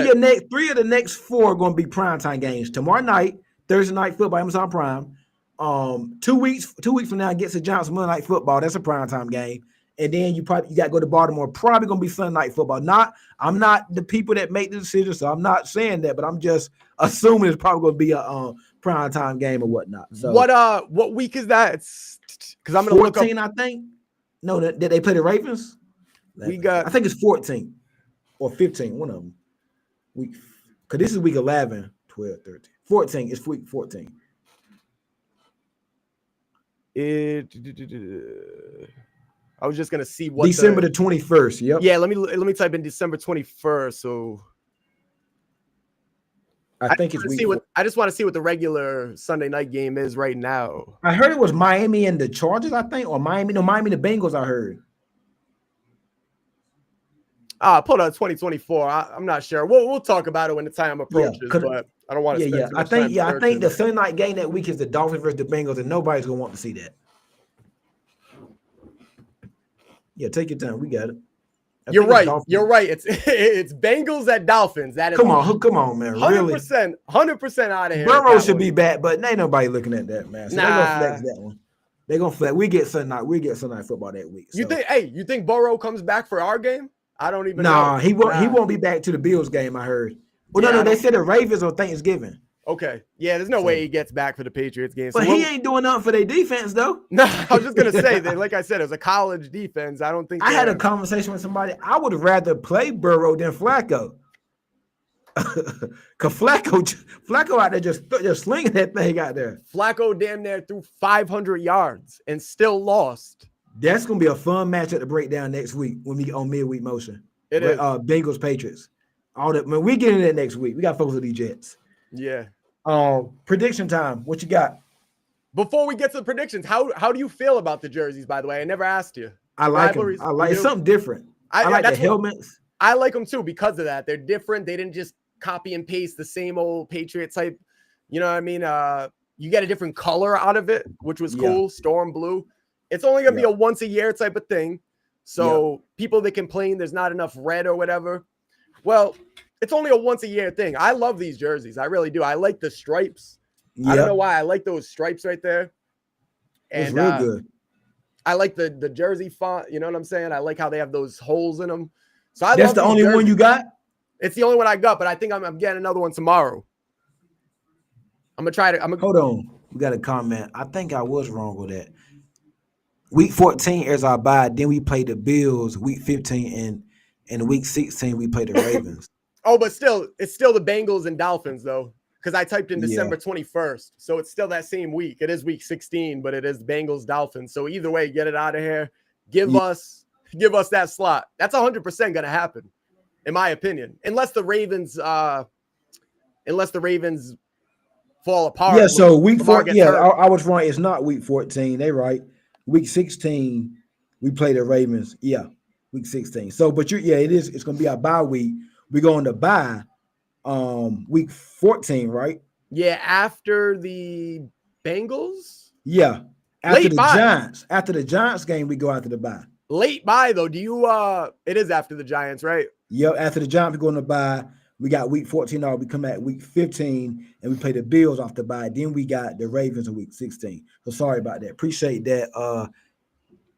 of the next four are going to be primetime games. Tomorrow night, Thursday Night Football, Amazon Prime. 2 weeks from now against the Giants, Monday Night Football. That's a primetime game. And then you got to go to Baltimore. Probably going to be Sunday Night Football. I'm not the people that make the decision, so I'm not saying that, but I'm just assuming it's probably going to be a primetime game or whatnot. So what week is that? It's because I'm going to look up. 14, I think. No, did they play the Ravens? I think it's 14 or 15, one of them. Because this is week 11, 12, 13. 14, it's week 14. I was just gonna see what December the 21st. Yep. Yeah, let me type in December 21st. So I think it's week. I just want to see what the regular Sunday night game is right now. I heard it was Miami and the Chargers, I think, or Miami and the Bengals. I heard. Pulled out 2024. I'm not sure. We'll talk about it when the time approaches. But I don't want to. Yeah. I think the Sunday night game that week is the Dolphins versus the Bengals, and nobody's gonna want to see that. Yeah, take your time. We got it. You're right. You're right. It's Bengals at Dolphins. That is come on, man. 100%, 100% out of here. Burrow should be back, but ain't nobody looking at that, man. So nah. they're gonna flex that one. They're gonna flex. We get Sunday night football that week. So. You think Burrow comes back for our game? I don't even know. Nah, he won't be back to the Bills game, I heard. Well, no, they said the Ravens on Thanksgiving. Okay. Yeah, there's no way he gets back for the Patriots game. But he ain't doing nothing for their defense, though. No, I was just going to say that, like I said, it was a college defense. I don't think. I had a conversation with somebody. I would rather play Burrow than Flacco. Because Flacco out there just slinging that thing out there. Flacco damn near threw 500 yards and still lost. That's going to be a fun matchup to break down next week when we get on midweek motion. It is. Bengals, Patriots. All that. When we get into that next week, we got to focus on these Jets. Yeah. Prediction time. What you got? Before we get to the predictions, how do you feel about the jerseys, by the way? I never asked you. I like them. It's something different. I like the helmets. I like them too because of that. They're different. They didn't just copy and paste the same old Patriot type. You know what I mean? You get a different color out of it, which was cool. Storm blue. It's only going to be a once a year type of thing. So people that complain there's not enough red or whatever. Well, it's only a once a year thing. I love these jerseys. I really do. I like the stripes. I don't know why. I like those stripes right there. And it's real good. I like the jersey font. You know what I'm saying? I like how they have those holes in them. So that's the only one you got? It's the only one I got, but I think I'm getting another one tomorrow. I'm going to try to. Hold on. We got a comment. I think I was wrong with that. Week 14 is our bye. Then we play the Bills. Week 15 and week 16 we play the Ravens. Oh, but still, it's still the Bengals and Dolphins though, because I typed in December 21st, so it's still that same week. It is week 16, but it is Bengals Dolphins. So either way, get it out of here. Give us that slot. That's 100% going to happen, in my opinion, unless the Ravens fall apart. Yeah. So week 14. Yeah, I was wrong. It's not week 14. They right. Week 16, we play the Ravens. Yeah, week 16. So, but it is. It's going to be our bye week. We're going to bye week 14, right? Yeah, after the Bengals. Yeah, after the Giants. After the Giants game, we go after the bye. Late bye though. Do you? It is after the Giants, right? Yeah, after the Giants, we're going to bye. We got week 14 off. We come back week 15 and we play the Bills off the bye. Then we got the Ravens in week 16. So sorry about that. Appreciate that.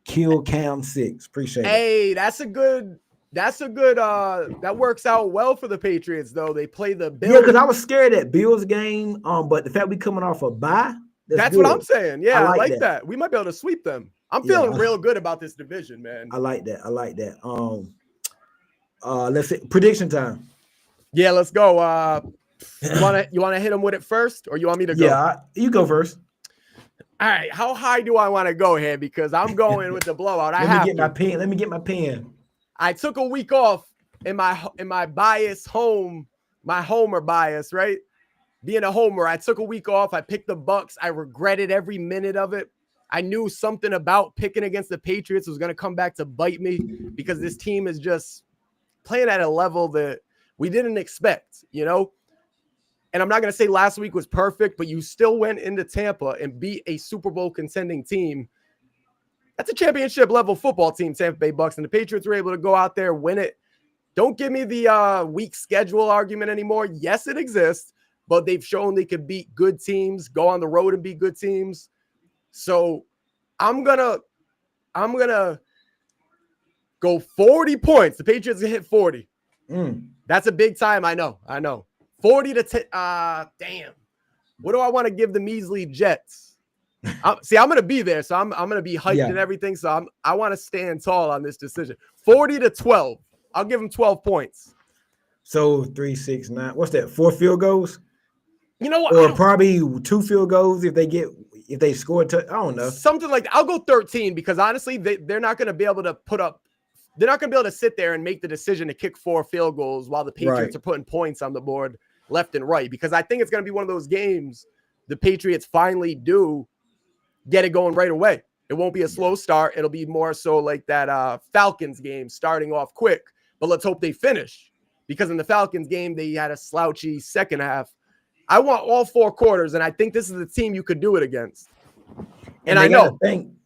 Kill Cam 6. Appreciate it. Hey, that's a good that works out well for the Patriots though. They play the Bills. Yeah, because I was scared of that Bills game. But the fact we coming off a bye, that's what I'm saying. Yeah, I like that. We might be able to sweep them. I'm feeling real good about this division, man. I like that. Let's see. Prediction time. Yeah, let's go. You wanna hit them with it first, or you want me to go? Yeah, you go first. All right. How high do I want to go here? Because I'm going with the blowout. Let me get my pen. I took a week off in my bias home, my homer bias, right? Being a homer, I took a week off. I picked the Bucs. I regretted every minute of it. I knew something about picking against the Patriots was going to come back to bite me because this team is just playing at a level that we didn't expect, you know? And I'm not going to say last week was perfect, but you still went into Tampa and beat a Super Bowl contending team. That's a championship level football team, Tampa Bay Bucks, and the Patriots were able to go out there, win it. Don't give me the weak schedule argument anymore. Yes, it exists, but they've shown they could beat good teams, go on the road and beat good teams. So I'm gonna go 40 points. The Patriots can hit 40. That's a big time. I know. 40 to 10. Damn. What do I want to give the measly Jets? I'm going to be there, so I'm going to be hyped and everything. So I want to stand tall on this decision. 40 to 12. I'll give them 12 points. So 3, 6, 9. What's that? 4 field goals? You know what? Or probably 2 field goals if they score. I don't know. Something like that. I'll go 13 because honestly, they're not going to be able to they're not going to be able to sit there and make the decision to kick 4 field goals while the Patriots are putting points on the board left and right. Because I think it's going to be one of those games the Patriots finally do get it going right away. It won't be a slow start. It'll be more so like that Falcons game starting off quick. But let's hope they finish. Because in the Falcons game, they had a slouchy second half. I want all 4 quarters, and I think this is the team you could do it against. And I know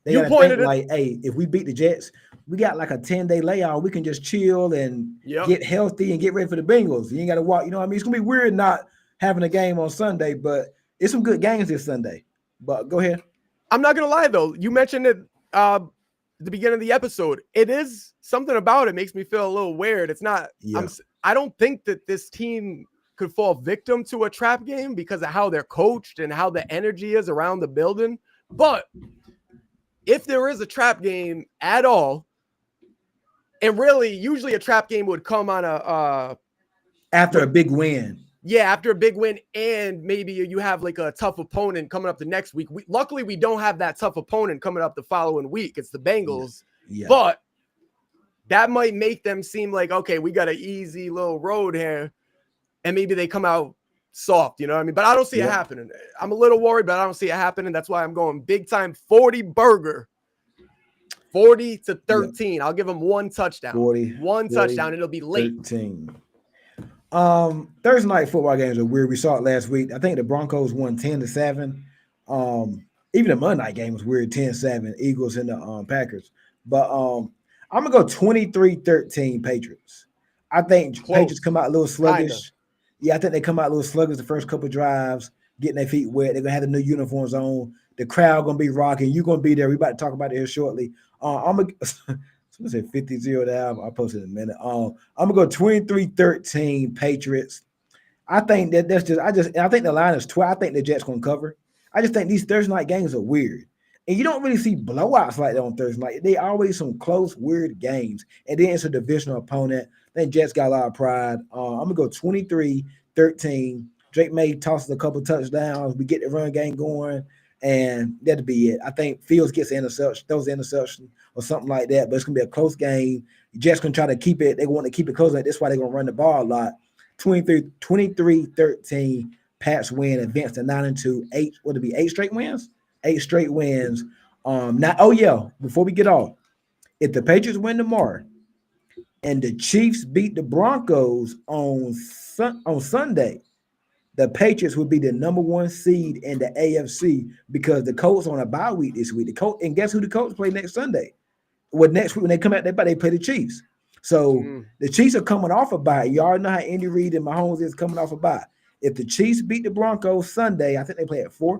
you pointed like, hey, if we beat the Jets, we got like a 10-day layoff. We can just chill and get healthy and get ready for the Bengals. You ain't got to walk. You know what I mean? It's going to be weird not having a game on Sunday, but it's some good games this Sunday. But go ahead. I'm not going to lie, though. You mentioned it at the beginning of the episode. It is something about it makes me feel a little weird. It's not I don't think that this team could fall victim to a trap game because of how they're coached and how the energy is around the building. But if there is a trap game at all, and really usually a trap game would come on after a big win. Yeah, after a big win, and maybe you have like a tough opponent coming up the next week. Luckily, we don't have that tough opponent coming up the following week. It's the Bengals. Yeah. But that might make them seem like, okay, we got an easy little road here, and maybe they come out soft, you know what I mean? But I don't see it happening. I'm a little worried, but I don't see it happening. That's why I'm going big time 40 burger. 40 to 13. Yep. I'll give them 1 touchdown. 40 touchdown. It'll be late. 13. Thursday night football games are weird. We saw it last week. I think the Broncos won 10-7. Even the Monday night game was weird, 10-7, Eagles and the Packers. But I'm gonna go 23-13 Patriots. I think Patriots come out a little sluggish. Kinda. Yeah, I think they come out a little sluggish the first couple of drives, getting their feet wet. They're gonna have the new uniforms on. The crowd gonna be rocking. You're gonna be there. We're about to talk about it here shortly. I'm gonna say 50-0 down. I'll post it in a minute. I'm gonna go 23-13 Patriots. I think I think the line is 12. I think the Jets gonna cover. I just think these Thursday night games are weird. And you don't really see blowouts like that on Thursday night. They always some close, weird games. And then it's a divisional opponent. I think Jets got a lot of pride. I'm gonna go 23-13. Drake May tosses a couple touchdowns. We get the run game going. And that'll be it. I think Fields gets an interception, throws an interception or something like that. But it's gonna be a close game. The Jets gonna try to keep it. They want to keep it close. That's why they're gonna run the ball a lot. 23-13. Pats win, advance to 9-2. 8 straight wins? 8 straight wins. Before we get off, if the Patriots win tomorrow and the Chiefs beat the Broncos on Sunday, the Patriots would be the number 1 seed in the AFC because the Colts on a bye week this week. And guess who the Colts play next Sunday? Well, next week when they come out, they play the Chiefs. So the Chiefs are coming off a bye. You already know how Andy Reid and Mahomes is coming off a bye. If the Chiefs beat the Broncos Sunday, I think they play at 4.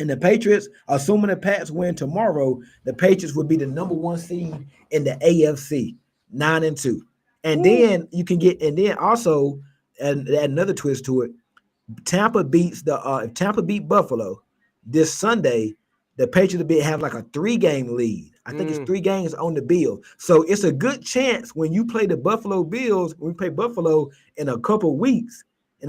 And the Patriots, assuming the Pats win tomorrow, the Patriots would be the number 1 seed in the AFC, 9-2. And then you can get, and then also add another twist to it. Tampa beat Buffalo this Sunday, the Patriots will have like a 3-game lead. I think it's 3 games on the Bills. So it's a good chance when you play the Buffalo Bills, when we play Buffalo in a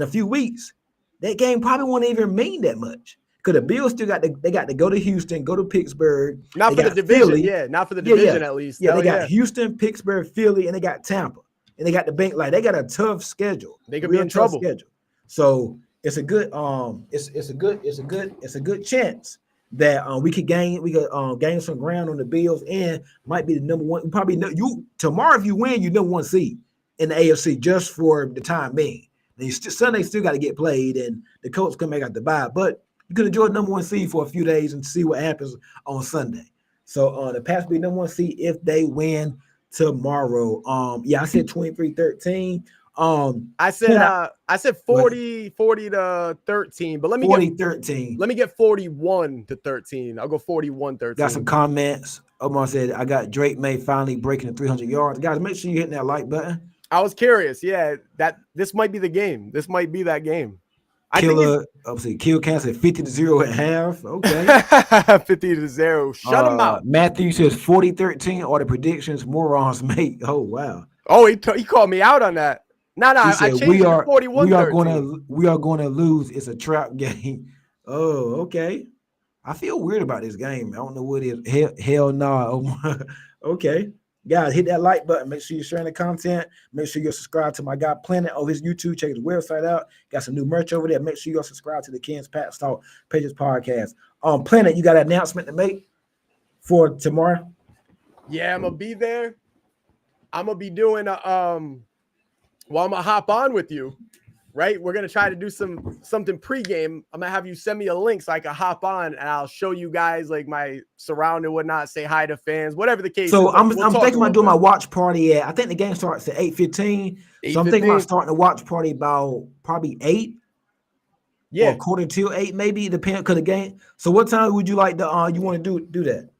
few weeks, that game probably won't even mean that much. Because the Bills still got to go to Houston, go to Pittsburgh. Not for the division, not for the division at least. Yeah, they got Houston, Pittsburgh, Philly, and they got Tampa. And they got the bank, like they got a tough schedule. They could be in trouble. So it's a good chance that we could gain some ground on the Bills and might be the number 1. Probably tomorrow if you win, you're number 1 seed in the AFC just for the time being. Sunday still got to get played, and the Colts come back out the bye, but you could enjoy the number 1 seed for a few days and see what happens on Sunday. So the Pats be number one seed if they win tomorrow. Yeah, I said 23-13. I said 40 to 13, but let me 40-13. get 41 to 13. I'll go 41-13. Got some comments. Omar said, I got Drake May finally breaking the 300 yards. Guys, make sure you hit that like button. I was curious. Yeah, this might be the game. This might be that game. Killer, obviously, Kill Cancer 50-0 at half. Okay. 50-0. Shut him out. Matthew says 40-13 are the predictions morons make. Oh, wow. Oh, he called me out on that. No, I changed it to 41-13. We are going to lose. It's a trap game. Oh, okay. I feel weird about this game. I don't know what it is. Hell no. Nah. Okay. Guys, hit that like button. Make sure you're sharing the content. Make sure you're subscribed to my guy Planet on his YouTube. Check his website out. Got some new merch over there. Make sure you're subscribed to the Ken's Pat Talk Pages podcast. Planet, you got an announcement to make for tomorrow? Yeah, I'm gonna be there. I'm gonna be doing I'm gonna hop on with you. Right, we're gonna try to do something pregame. I'm gonna have you send me a link so I can hop on and I'll show you guys like my surround and whatnot. Say hi to fans, whatever the case. So is. I'm thinking about doing my watch party. I think the game starts at 8:15. So I'm thinking about starting a watch party about probably 8. Yeah, or 7:45, maybe depending because the game. So what time would you like to you want to do that?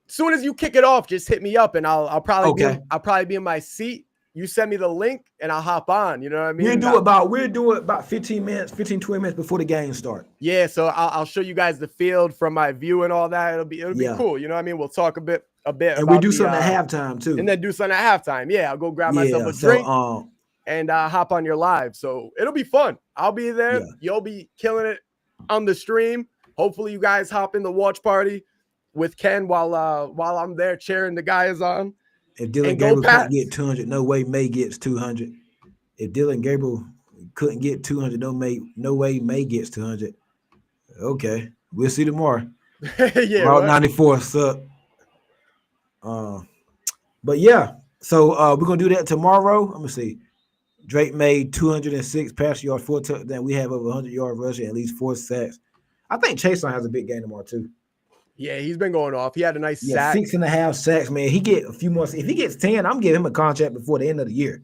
As soon as you kick it off, just hit me up and I'll probably be in my seat. You send me the link and I'll hop on. You know what I mean? We'll do it about 15 minutes, 20 minutes before the game starts. Yeah, so I'll show you guys the field from my view and all that. It'll be cool. You know what I mean? We'll talk a bit. And we do something at halftime too. And then do something at halftime. Yeah, I'll go grab myself a drink and hop on your live. So it'll be fun. I'll be there. Yeah. You'll be killing it on the stream. Hopefully you guys hop in the watch party with Ken while I'm there cheering the guys on. If Dylan Gabriel can't get 200, no way May gets 200. If Dylan Gabriel couldn't get 200, no way May gets 200. Okay, we'll see tomorrow. Yeah, Route 94 suck. But yeah, so we're gonna do that tomorrow. I'm gonna see. Drake made 206 pass yards, 4 touchdowns. We have over 100-yard rushing, at least 4 sacks. I think Chason has a big game tomorrow too. Yeah, he's been going off. He had a nice sack. 6.5 sacks, man. He get a few more. If he gets 10, I'm giving him a contract before the end of the year.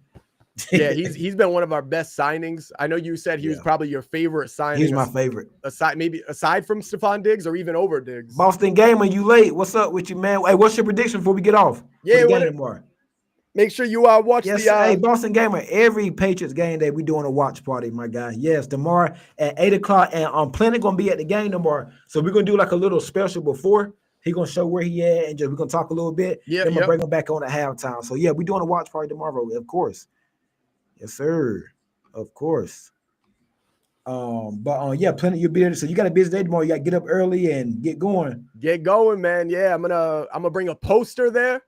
Yeah, he's been one of our best signings. I know you said he was probably your favorite signing. He's my favorite. Aside from Stephon Diggs or even over Diggs. Boston Gamer, you late. What's up with you, man? Hey, what's your prediction before we get off? Yeah, tomorrow? Make sure you watch the hey, Boston Gamer, every Patriots game day, we doing a watch party, my guy. Yes, tomorrow at 8:00, and Planet gonna be at the game tomorrow. So we're gonna do like a little special before. He gonna show where he at and we're gonna talk a little bit. Yeah, then we'll bring him back on at halftime. So yeah, we're doing a watch party tomorrow, of course. Yes, sir. Of course. Yeah, Planet, you'll be there. So you got a busy day tomorrow. You gotta get up early and get going. Get going, man. Yeah, I'm gonna bring a poster there.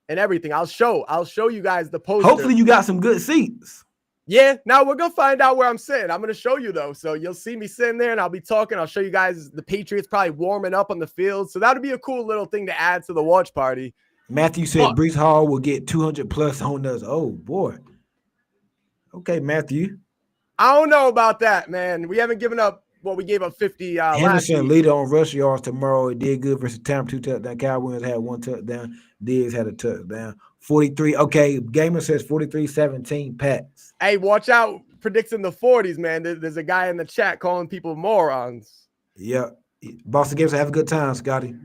And everything. I'll show you guys the poster. Hopefully you got some good seats. Yeah, now we're gonna find out where I'm sitting. I'm gonna show you though. So you'll see me sitting there and I'll be talking. I'll show you guys the Patriots probably warming up on the field. So that'll be a cool little thing to add to the watch party. Matthew said Breece Hall will get 200 plus on us. Oh boy. Okay, Matthew. I don't know about that, man. We haven't given up. Well, we gave up 50 Henderson leader on rush yards tomorrow. He did good versus Tampa, 2 touchdowns. Cowboys had 1 touchdown. Diggs had a touchdown. 43. Okay, Gamer says 43-17 Pats. Hey, watch out. Predicting the 40s, man. There's a guy in the chat calling people morons. Yeah. Boston Games, have a good time, Scotty.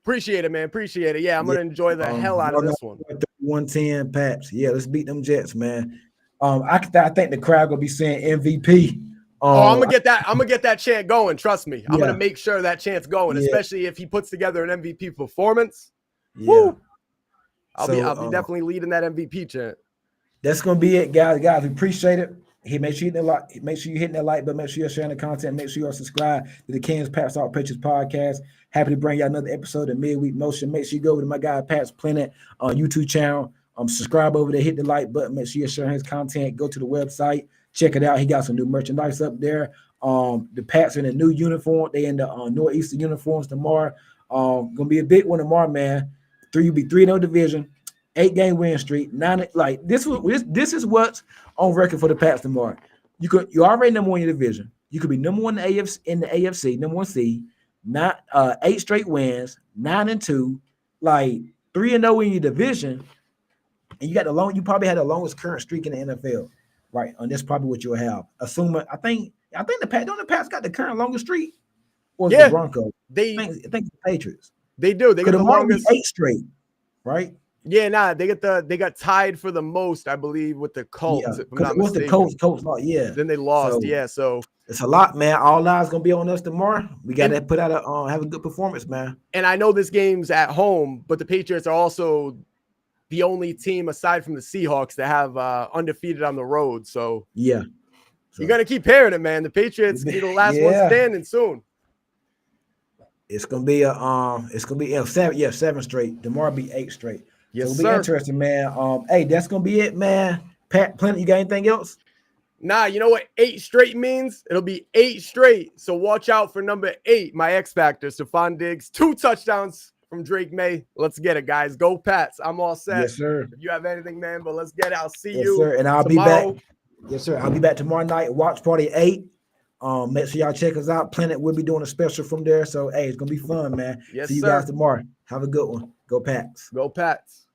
Appreciate it, man. Appreciate it. Yeah, I'm going to enjoy the hell out of this one. 110 Pats. Yeah, let's beat them Jets, man. I think the crowd going to be saying MVP. I'm gonna get that chant going. Trust me, I'm gonna make sure that chant's going, especially if he puts together an MVP performance. Yeah. Woo! I'll be definitely leading that MVP chant. That's gonna be it, guys. Guys, we appreciate it. Make sure you hitting that like button. Make sure you're sharing the content. Make sure you're subscribed to the Ken's Pat Talk Patriots podcast. Happy to bring you another episode of Midweek Motion. Make sure you go over to my guy Pat's Planet on YouTube channel. Subscribe over there. Hit the like button. Make sure you're sharing his content. Go to the website. Check it out. He got some new merchandise up there. The Pats in a new uniform. They in the Northeastern uniforms tomorrow. Gonna be a big one tomorrow, man. You'll be 3-0 division, 8-game win streak. 9 like this is what's on record for the Pats tomorrow. You already number 1 in your division. You could be number 1 in the AFC, number 1 seed. 8 straight wins, 9-2. like 3-0 in your division, and you got you probably had the longest current streak in the NFL, right? And that's probably what you'll have. Assuming I think the Pats got the current longest streak, or is the Broncos? I think the Patriots. They do. They got the longest 8 straight, right? Yeah, they got tied for the most, I believe, with the Colts. Yeah, if I'm not with mistaken. the Colts, yeah. Then they lost. So it's a lot, man. All eyes gonna be on us tomorrow. We gotta put out have a good performance, man. And I know this game's at home, but the Patriots are also the only team aside from the Seahawks that have undefeated on the road. So yeah, you got to keep hearing it, man. The Patriots be the last one standing soon. It's gonna be seven straight. Tomorrow be 8 straight. Yes, so it'll be interesting, man. Hey, that's gonna be it, man. Pat, Planet, you got anything else? Nah, you know what 8 straight means? It'll be 8 straight. So watch out for number 8, my X Factor, Stephon Diggs. 2 touchdowns from Drake May. Let's get it, guys. Go Pats. I'm all set. Yes, sir. If you have anything, man, but let's get it. I'll see yes, you. Sir. And I'll tomorrow. be back. Yes, sir. I'll be back tomorrow night. Watch Party 8. Make sure y'all check us out. Planet will be doing a special from there. So hey, it's gonna be fun, man. Yes, see you guys tomorrow. Have a good one. Go Pats. Go Pats.